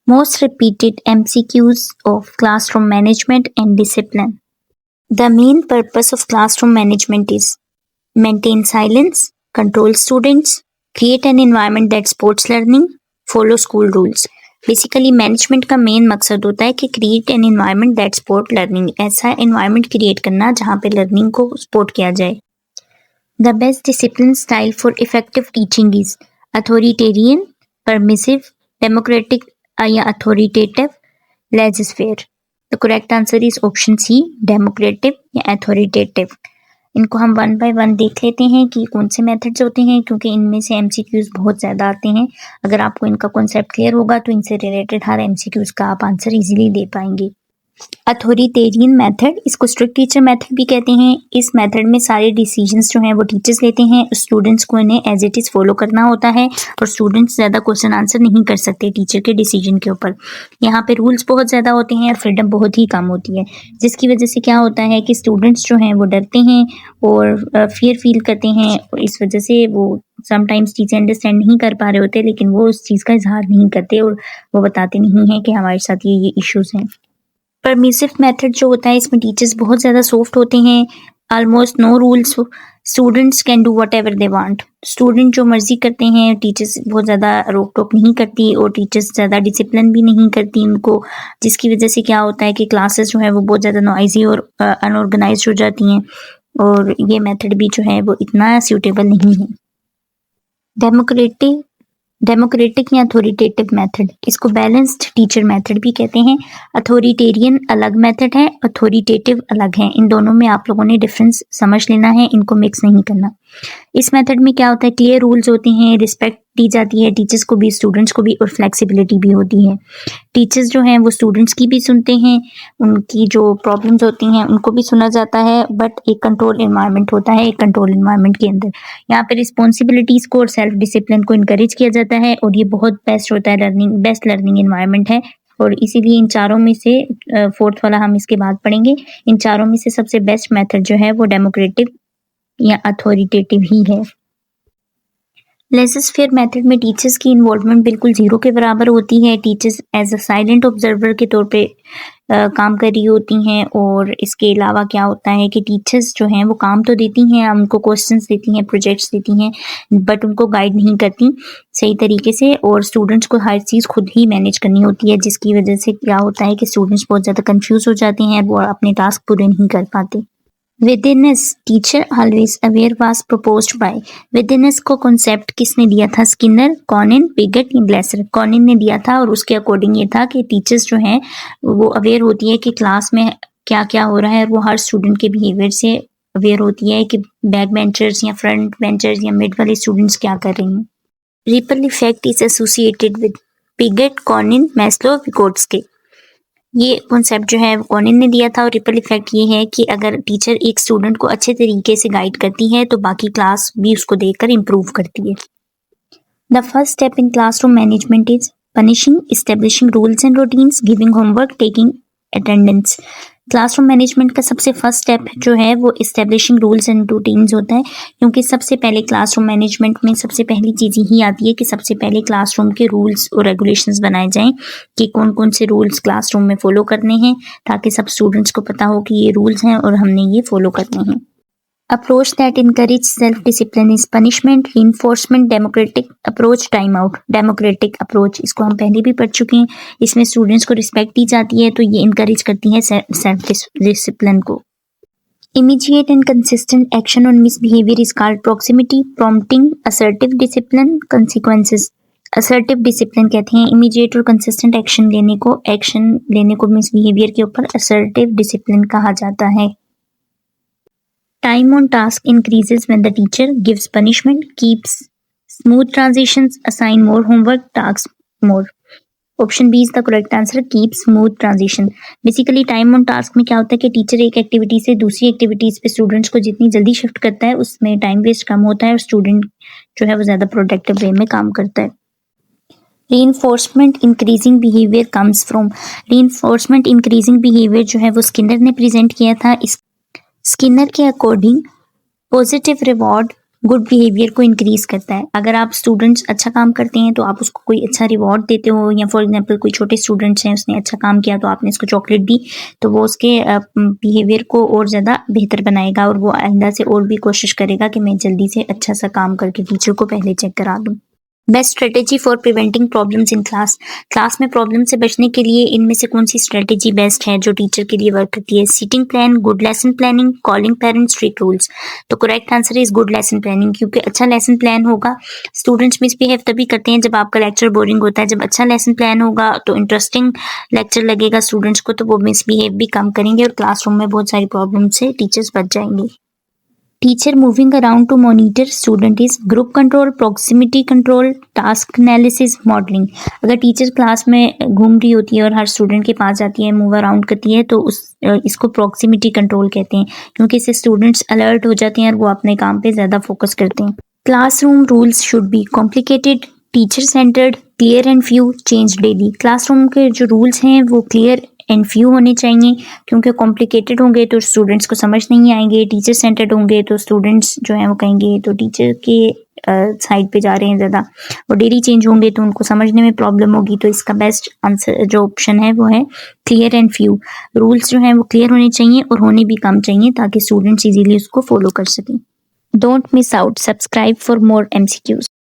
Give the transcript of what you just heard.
Most repeated MCQs of classroom management and discipline. The main purpose of classroom management is maintain silence, control students, create an environment that supports learning, follow school rules. Basically management का main मकसद होता है कि create an environment that support learning, ऐसा environment create करना जहाँ पे learning को सपोर्ट किया जाए. The best discipline style for effective teaching is authoritarian, permissive, democratic या authoritative, legislative. The correct answer is option C, democratic या अथॉरिटेटिव. इनको हम वन बाय वन देख लेते हैं कि कौन से मेथड्स होते हैं, क्योंकि इनमें से एमसीक्यूज बहुत ज़्यादा आते हैं. अगर आपको इनका कॉन्सेप्ट क्लियर होगा तो इनसे रिलेटेड हर एमसीक्यूज का आप आंसर इजीली दे पाएंगे. अथॉरिटेरियन मेथड, इसको स्ट्रिक्ट टीचर मेथड भी कहते हैं. इस मेथड में सारे डिसीजंस जो हैं वो टीचर्स लेते हैं, स्टूडेंट्स को इन्हें एज इट इज़ फॉलो करना होता है और स्टूडेंट्स ज़्यादा क्वेश्चन आंसर नहीं कर सकते टीचर के डिसीजन के ऊपर. यहाँ पे रूल्स बहुत ज़्यादा होते हैं और फ्रीडम बहुत ही कम होती है, जिसकी वजह से क्या होता है कि स्टूडेंट्स जो हैं वो डरते हैं और फियर फील करते हैं. इस वजह से वो समटाइम्स चीज़ें अंडरस्टैंड नहीं कर पा रहे होते, लेकिन वो उस चीज़ का इजहार नहीं करते और वो बताते नहीं हैं कि हमारे साथ ये इश्यूज़ हैं. परमिसिव मेथड जो होता है इसमें टीचर्स बहुत ज़्यादा सॉफ्ट होते हैं. Almost no rules, students can do whatever they want. Student जो मर्जी करते हैं, टीचर्स बहुत ज़्यादा रोक टोक नहीं करती और टीचर्स ज़्यादा डिसिप्लिन भी नहीं करती उनको, जिसकी वजह से क्या होता है कि क्लासेस जो है वो बहुत ज़्यादा नॉइजी और अनऑर्गेनाइज हो जाती हैं और ये मेथड भी जो है वो इतना सूटेबल नहीं है. डेमोक्रेटिक या अथॉरिटेटिव मेथड, इसको बैलेंस्ड टीचर मेथड भी कहते हैं. अथॉरिटेरियन अलग मेथड है, अथॉरिटेटिव अलग है. इन दोनों में आप लोगों ने डिफरेंस समझ लेना है, इनको मिक्स नहीं करना. इस मेथड में क्या होता है, क्लियर रूल्स होते हैं, रिस्पेक्ट दी जाती है टीचर्स को भी, स्टूडेंट्स को भी, और फ्लेक्सिबिलिटी भी होती है. टीचर्स जो हैं वो स्टूडेंट्स की भी सुनते हैं, उनकी जो प्रॉब्लम्स होती हैं उनको भी सुना जाता है, बट एक कंट्रोल एनवायरनमेंट होता है. एक कंट्रोल एनवायरनमेंट के अंदर यहाँ पे रिस्पॉन्सिबिलिटीज़ को और सेल्फ डिसिप्लिन को इनकरेज किया जाता है और ये बहुत बेस्ट होता है, बेस्ट लर्निंग एनवायरनमेंट है. और इसीलिए इन चारों में से फोर्थ वाला हम इसके बाद पढ़ेंगे. इन चारों में से सबसे बेस्ट मेथड जो है वो डेमोक्रेटिव या अथॉरिटेटिव ही है. लेज़र-फेयर मेथड में टीचर्स की इन्वॉल्वमेंट बिल्कुल ज़ीरो के बराबर होती है. Teachers as a silent observer के तौर पे काम कर रही होती हैं. और इसके अलावा क्या होता है कि टीचर्स जो हैं वो काम तो देती हैं, उनको क्वेश्चंस देती हैं, प्रोजेक्ट्स देती हैं, बट उनको गाइड नहीं करती सही तरीके से, और स्टूडेंट्स को हर चीज़ खुद ही मैनेज करनी होती है, जिसकी वजह से क्या होता है कि स्टूडेंट्स बहुत ज़्यादा कन्फ्यूज हो जाते हैं, वो अपने टास्क पूरे नहीं कर पाते. Withitness, teacher always aware was proposed by. Withitness को कॉन्सेप्ट किसने दिया था, स्किनर, कॉनिन, पिगेट या ग्लेसर. कॉनिन ने दिया था और उसके अकॉर्डिंग ये था कि टीचर्स जो हैं वो अवेयर होती है कि क्लास में क्या क्या हो रहा है, वो हर स्टूडेंट के बिहेवियर से अवेयर होती है कि बैक बेंचर्स या फ्रंट बेंचर्स या मिड वाले स्टूडेंट्स क्या कर रहे हैं. Ripple effect is associated with Piaget, Kounin, Maslow, Vygotsky. ये कॉन्सेप्ट जो है कॉनिन ने दिया था और रिपल इफेक्ट ये है कि अगर टीचर एक स्टूडेंट को अच्छे तरीके से गाइड करती है तो बाकी क्लास भी उसको देखकर इम्प्रूव करती है. The first step in classroom management is punishing, establishing rules and routines, giving homework, taking attendance. Classroom management का सबसे फर्स्ट स्टेप जो है वो इस्टेब्लिशिंग रूल्स एंड रूटीन्स होता है, क्योंकि सबसे पहले क्लासरूम मैनेजमेंट में सबसे पहली चीज़ यही आती है कि सबसे पहले क्लासरूम के रूल्स और रेगुलेशंस बनाए जाएं कि कौन कौन से रूल्स क्लासरूम में फॉलो करने हैं, ताकि सब स्टूडेंट्स को पता हो कि ये रूल्स हैं और हमने ये फॉलो करने हैं. Approach that encourage self discipline is punishment, reinforcement, democratic approach, time out. Democratic approach, इसको हम पहले भी पढ़ चुके हैं. इसमें स्टूडेंट्स को रिस्पेक्ट दी जाती है, तो ये इनकरेज करती है सेल्फ डिसिप्लिन को. Immediate and consistent action on misbehaviour is called proximity, prompting, assertive discipline, consequences. Assertive discipline कहते हैं इमीडिएट और कंसिस्टेंट एक्शन लेने को मिसबिहेवियर के ऊपर असर्टिव डिसिप्लिन कहा जाता है. Time on task increases when the teacher gives punishment, keeps smooth transitions, assign more homework, tasks more. Option B is the correct answer, keep smooth transition. Basically time on task में क्या होता है कि teacher एक activity से दूसरी activities पे students को जितनी जल्दी शिफ्ट करता है उसमें टाइम वेस्ट कम होता है और स्टूडेंट जो है वो ज़्यादा प्रोडक्टिव वे में काम करता है. Reinforcement increasing behavior comes from. Reinforcement increasing behavior जो है वो स्किनर ने प्रेजेंट किया था. स्किनर के according positive reward good behaviour को इंक्रीज करता है। अगर आप स्टूडेंट्स अच्छा काम करते हैं तो आप उसको कोई अच्छा रिवॉर्ड देते हो, या फॉर एग्जांपल कोई छोटे स्टूडेंट्स हैं, उसने अच्छा काम किया तो आपने उसको चॉकलेट दी, तो वो उसके बिहेवियर को और ज़्यादा बेहतर बनाएगा और वो आइंदा से और भी कोशिश करेगा कि मैं जल्दी से अच्छा सा काम करके टीचर को पहले चेक करा दूँ। Best strategy for preventing problems in class. Class में प्रॉब्लम से बचने के लिए इनमें से कौन सी स्ट्रेटेजी बेस्ट है जो टीचर के लिए वर्क करती है? Seating plan, good lesson planning, calling parents, strict rules. तो correct answer is good lesson planning, क्योंकि अच्छा लेसन प्लान होगा। स्टूडेंट्स मिसबिहेव तभी करते हैं जब आपका लेक्चर बोरिंग होता है। जब अच्छा लेसन प्लान होगा तो इंटरेस्टिंग लेक्चर लगेगा स्टूडेंट्स को, तो वो मिसबिहेव भी कम करेंगे और क्लासरूम में बहुत सारी प्रॉब्लम से टीचर्स बच जाएंगे। Teacher moving around to monitor student is group control, proximity control, task analysis, modeling। अगर टीचर क्लास में घूम रही होती है और हर स्टूडेंट के पास जाती है, मूव अराउंड करती है, तो इसको प्रॉक्सिमिटी कंट्रोल कहते हैं, क्योंकि इससे स्टूडेंट्स अलर्ट हो जाते हैं और वो अपने काम पे ज़्यादा फोकस करते हैं। Classroom rules should be complicated, teacher centred, clear and few, change daily. Classroom के जो रूल्स हैं वो क्लियर एंड फ्यू होने चाहिए, क्योंकि कॉम्प्लिकेटेड होंगे तो स्टूडेंट्स को समझ नहीं आएंगे। टीचर सेंटर्ड होंगे तो स्टूडेंट्स जो हैं वो कहेंगे तो टीचर के साइड पे जा रहे हैं ज़्यादा। और डेली चेंज होंगे तो उनको समझने में प्रॉब्लम होगी। तो इसका बेस्ट आंसर जो ऑप्शन है वो है क्लियर एंड फ्यू। रूल्स जो हैं वो क्लियर होने चाहिए और होने भी कम चाहिए, ताकि स्टूडेंट्स इजीली उसको फॉलो कर सकें। Don't miss out, subscribe for more MCQs।